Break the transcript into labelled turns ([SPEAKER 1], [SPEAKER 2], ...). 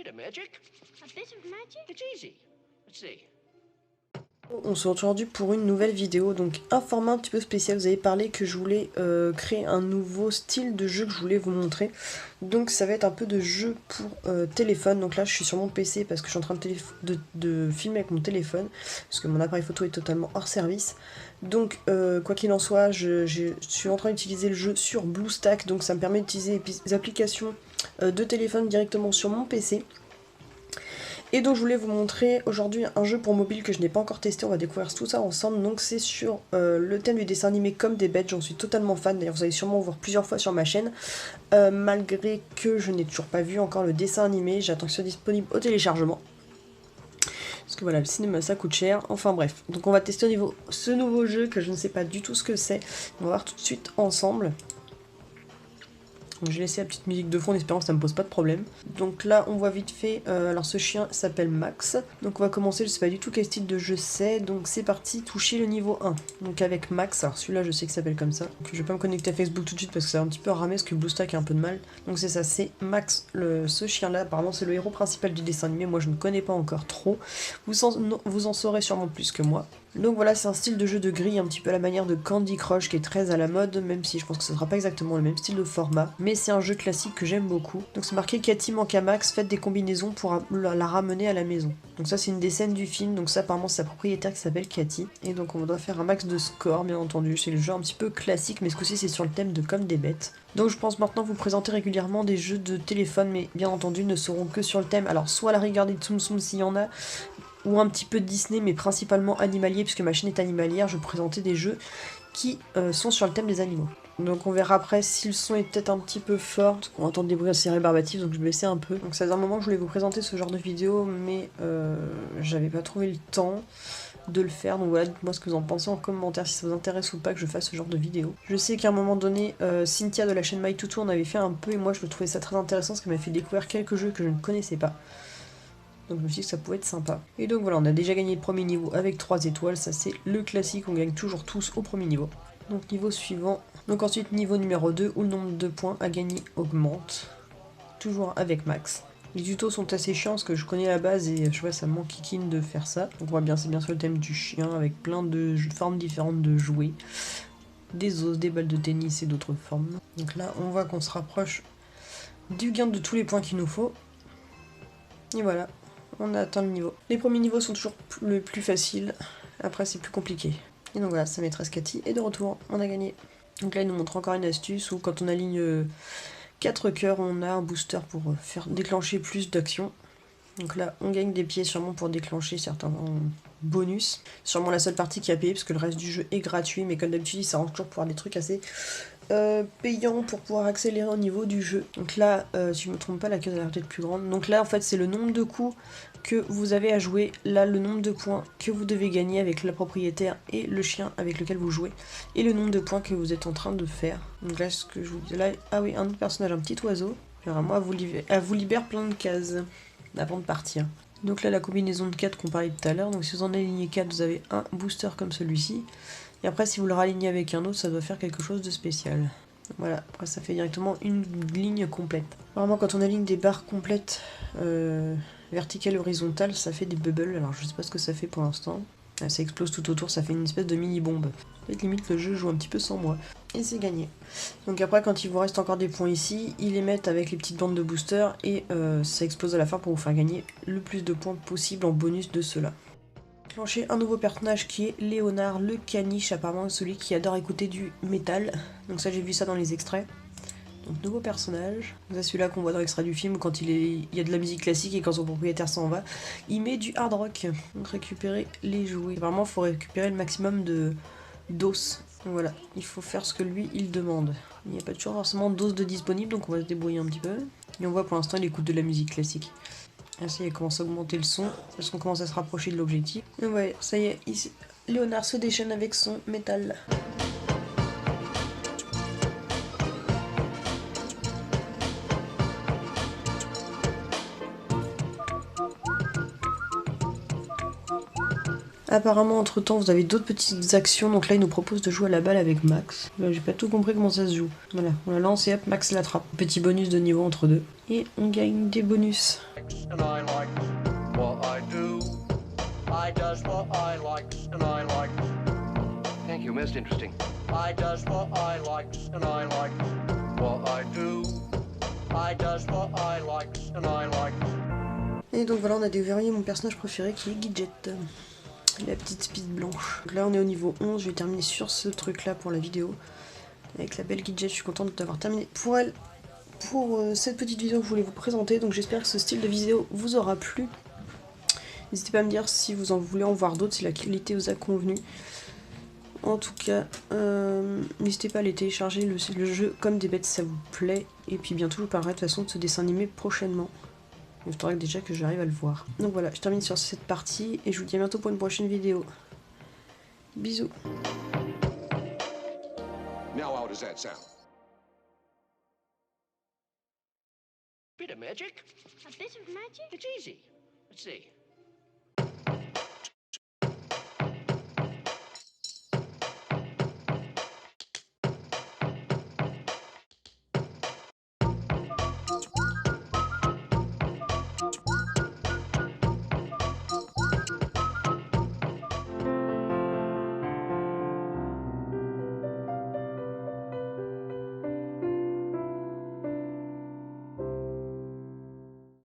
[SPEAKER 1] bit of magic.
[SPEAKER 2] A bit of magic?
[SPEAKER 1] It's easy. Let's see.
[SPEAKER 3] On se retrouve aujourd'hui pour une nouvelle vidéo, donc un format un petit peu spécial. Vous avez parlé que je voulais créer un nouveau style de jeu que je voulais vous montrer. Donc ça va être un peu de jeu pour téléphone. Donc là je suis sur mon PC parce que je suis en train de filmer avec mon téléphone. Parce que mon appareil photo est totalement hors service. Donc quoi qu'il en soit, je suis en train d'utiliser le jeu sur BlueStack. Donc ça me permet d'utiliser les applications de téléphone directement sur mon PC. Et donc je voulais vous montrer aujourd'hui un jeu pour mobile que je n'ai pas encore testé, on va découvrir tout ça ensemble. Donc c'est sur le thème du dessin animé Comme des bêtes, j'en suis totalement fan, d'ailleurs vous allez sûrement voir plusieurs fois sur ma chaîne. Malgré que je n'ai toujours pas vu encore le dessin animé, j'attends que ce soit disponible au téléchargement. Parce que voilà, le cinéma ça coûte cher, enfin bref. Donc on va tester au niveau ce nouveau jeu que je ne sais pas du tout ce que c'est, on va voir tout de suite ensemble. Donc j'ai laissé la petite musique de fond en espérant que ça me pose pas de problème. Donc là on voit vite fait, alors ce chien s'appelle Max. Donc on va commencer, je sais pas du tout quel style de jeu c'est. Donc c'est parti, toucher le niveau 1. Donc avec Max, alors celui-là je sais que ça s'appelle comme ça. Donc je vais pas me connecter à Facebook tout de suite parce que ça va un petit peu ramer, parce que BlueStack a un peu de mal. Donc c'est ça, c'est Max, ce chien là, apparemment c'est le héros principal du dessin animé. Moi je ne connais pas encore trop, vous en saurez sûrement plus que moi. Donc voilà, c'est un style de jeu de grille un petit peu à la manière de Candy Crush qui est très à la mode, même si je pense que ce sera pas exactement le même style de format. Mais c'est un jeu classique que j'aime beaucoup. Donc c'est marqué Cathy manque à Max, faites des combinaisons pour la ramener à la maison. Donc ça c'est une des scènes du film, donc ça apparemment c'est sa propriétaire qui s'appelle Cathy. Et donc on doit faire un max de score bien entendu, c'est le jeu un petit peu classique mais ce coup-ci c'est sur le thème de Comme des bêtes. Donc je pense maintenant vous présenter régulièrement des jeux de téléphone mais bien entendu ne seront que sur le thème, alors soit la rigueur des Tsum Tsum s'il y en a, ou un petit peu de Disney mais principalement animalier puisque ma chaîne est animalière, je vais présenter des jeux qui sont sur le thème des animaux. Donc on verra après si le son est peut-être un petit peu fort, parce qu'on entend des bruits assez rébarbatifs donc je vais baisser un peu. Donc ça faisait un moment que je voulais vous présenter ce genre de vidéo mais j'avais pas trouvé le temps de le faire, donc voilà, dites-moi ce que vous en pensez en commentaire si ça vous intéresse ou pas que je fasse ce genre de vidéo. Je sais qu'à un moment donné, Cynthia de la chaîne MyTutu en avait fait un peu et moi je trouvais ça très intéressant parce qu'elle m'a fait découvrir quelques jeux que je ne connaissais pas. Donc je me suis dit que ça pouvait être sympa. Et donc voilà, on a déjà gagné le premier niveau avec 3 étoiles, ça c'est le classique, on gagne toujours tous au premier niveau. Donc niveau suivant, donc ensuite niveau numéro 2 où le nombre de points à gagner augmente. Toujours avec Max. Les tutos sont assez chiants parce que je connais la base et je vois ça m'enquiquine de faire ça. Donc on voit bien, c'est bien sûr le thème du chien avec plein de formes différentes de jouets. Des os, des balles de tennis et d'autres formes. Donc là on voit qu'on se rapproche du gain de tous les points qu'il nous faut. Et voilà. On a atteint le niveau. Les premiers niveaux sont toujours le plus facile, après c'est plus compliqué. Et donc voilà, sa maîtresse Cathy est de retour, on a gagné. Donc là il nous montre encore une astuce où quand on aligne 4 cœurs, on a un booster pour faire déclencher plus d'actions. Donc là on gagne des pieds sûrement pour déclencher certains bonus. Sûrement la seule partie qui a payé parce que le reste du jeu est gratuit, mais comme d'habitude il s'arrange toujours pour avoir des trucs assez payants pour pouvoir accélérer au niveau du jeu. Donc là, si je me trompe pas, la case a l'air peut-être plus grande. Donc là en fait c'est le nombre de coups que vous avez à jouer, là le nombre de points que vous devez gagner avec la propriétaire et le chien avec lequel vous jouez, et le nombre de points que vous êtes en train de faire. Donc là ce que je vous dis là, ah oui, un autre personnage, un petit oiseau, moi elle vous libère plein de cases avant de partir. Donc là la combinaison de 4 qu'on parlait tout à l'heure, donc si vous en alignez 4 vous avez un booster comme celui-ci, et après si vous le ralignez avec un autre ça doit faire quelque chose de spécial. Voilà, après ça fait directement une ligne complète. Vraiment quand on aligne des barres complètes verticales et horizontales, ça fait des bubbles, alors je sais pas ce que ça fait pour l'instant. Ça explose tout autour, ça fait une espèce de mini bombe. Peut-être limite le jeu joue un petit peu sans moi. Et c'est gagné. Donc après quand il vous reste encore des points ici, ils les mettent avec les petites bandes de booster et ça explose à la fin pour vous faire gagner le plus de points possible en bonus de cela. Déclencher un nouveau personnage qui est Léonard le caniche, apparemment celui qui adore écouter du métal. Donc ça j'ai vu ça dans les extraits. Donc nouveau personnage, c'est celui-là qu'on voit dans l'extrait du film quand il y a de la musique classique et quand son propriétaire s'en va, il met du hard rock. Donc récupérer les jouets. Vraiment il faut récupérer le maximum d'os. Donc voilà, il faut faire ce que lui il demande. Il n'y a pas toujours forcément d'os de disponible donc on va se débrouiller un petit peu. Et on voit pour l'instant il écoute de la musique classique. Ainsi il commence à augmenter le son parce qu'on commence à se rapprocher de l'objectif. Et ouais, ça y est, ici, Léonard se déchaîne avec son métal. Apparemment, entre temps, vous avez d'autres petites actions. Donc là, il nous propose de jouer à la balle avec Max. Là, j'ai pas tout compris comment ça se joue. Voilà, on la lance et hop, Max l'attrape. Petit bonus de niveau entre deux. et on gagne des bonus.
[SPEAKER 1] And I like what I do. I does what I like and I like.
[SPEAKER 2] Thank you, most interesting.
[SPEAKER 1] I does what I like and I like what I do. I does what I like and I like.
[SPEAKER 3] Et donc voilà, on a déverrouillé mon personnage préféré qui est Gidget, la petite spitz blanche. Donc là on est au niveau 11, je vais terminer sur ce truc là pour la vidéo. Avec la belle Gidget, je suis contente d'avoir terminé pour elle. Pour cette petite vidéo que je voulais vous présenter, donc j'espère que ce style de vidéo vous aura plu. N'hésitez pas à me dire si vous en voulez en voir d'autres, si la qualité vous a convenu. En tout cas, n'hésitez pas à aller télécharger le jeu comme des bêtes si ça vous plaît. Et puis bientôt je vous parlerai de toute façon de ce dessin animé prochainement. Il faudra déjà que j'arrive à le voir. Donc voilà, je termine sur cette partie et je vous dis à bientôt pour une prochaine vidéo. Bisous.
[SPEAKER 2] Now how does that sound?
[SPEAKER 4] Bit of magic?
[SPEAKER 5] A bit of magic?
[SPEAKER 4] It's easy. Let's see.